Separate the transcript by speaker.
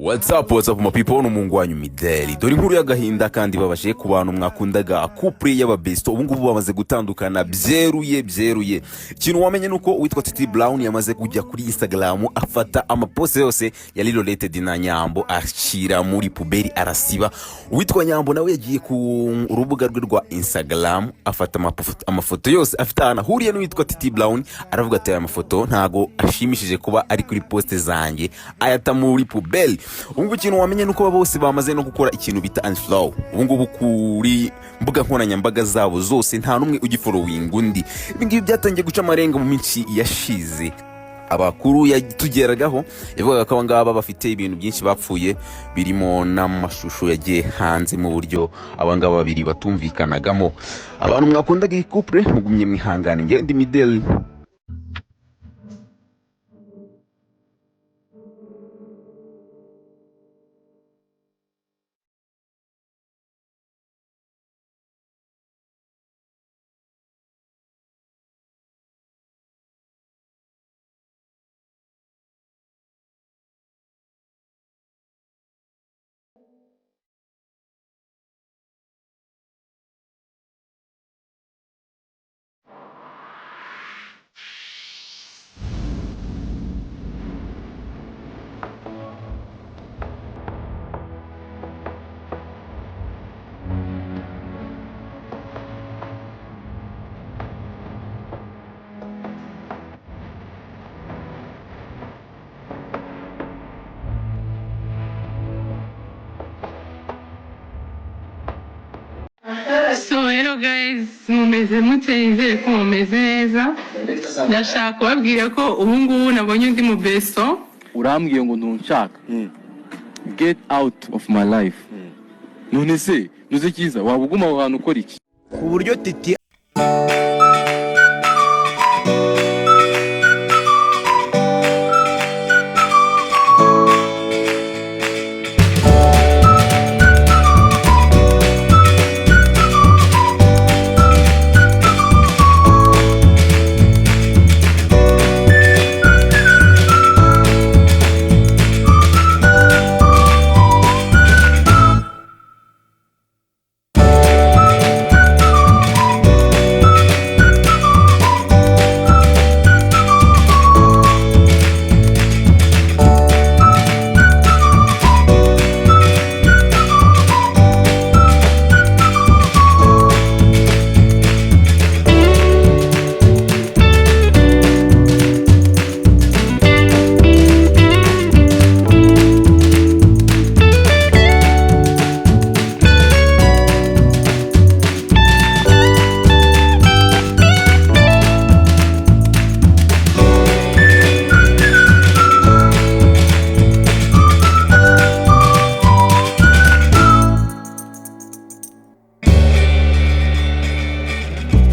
Speaker 1: What's up my people, n'umungu wanyu Mideli. Dore inkuru y'agahinda kandi babashe ku bantu mwakundaga couple y'ababesto ubu ngubu bamaze gutandukana byeruye. Ikintu wamenye nuko witwa Titi Brown yamaze kujya kuri Instagram afata amapost yose yari related na Nyambo ashira muri puberi arasiba. Witwa Nyambo nawe yagiye ku rubuga rwe rwa Instagram afata amafoto yose afite ana huriye n'uwitwa Titi Brown aravuga ati aya mafoto ntago ashimishije kuba ari kuri post zanjye ayata muri puberi. Ubungu ikintu wamenye nuko bose bamaze no gukora ikintu bita unfollow. Ubungu kuri mbuga nkoranyambaga zabo zose nta numwe ugifollowing undi. Ibingibi byatangiye guca amarenga mu minsi yashize. Abakuru yatugeragaho yavuga ko abangaba bafite ibintu byinshi bapfuye birimo n'amashusho yagiye hanze mu buryo abangaba babiri batumvikanagamo. Abantu mwakundaga iyi couple mugumye mwihangane nge ndi Mideli.
Speaker 2: So hello guys, mumeze muteze ko mumeze neza. Ndashaka kubabwira ko ubu ngubu nabonye undi mu beso.
Speaker 3: Urambwiye ngo ntunshaka. Get out of my life. None se nuze kiza wabuguma abantu ukora iki?
Speaker 4: Ku buryo Titi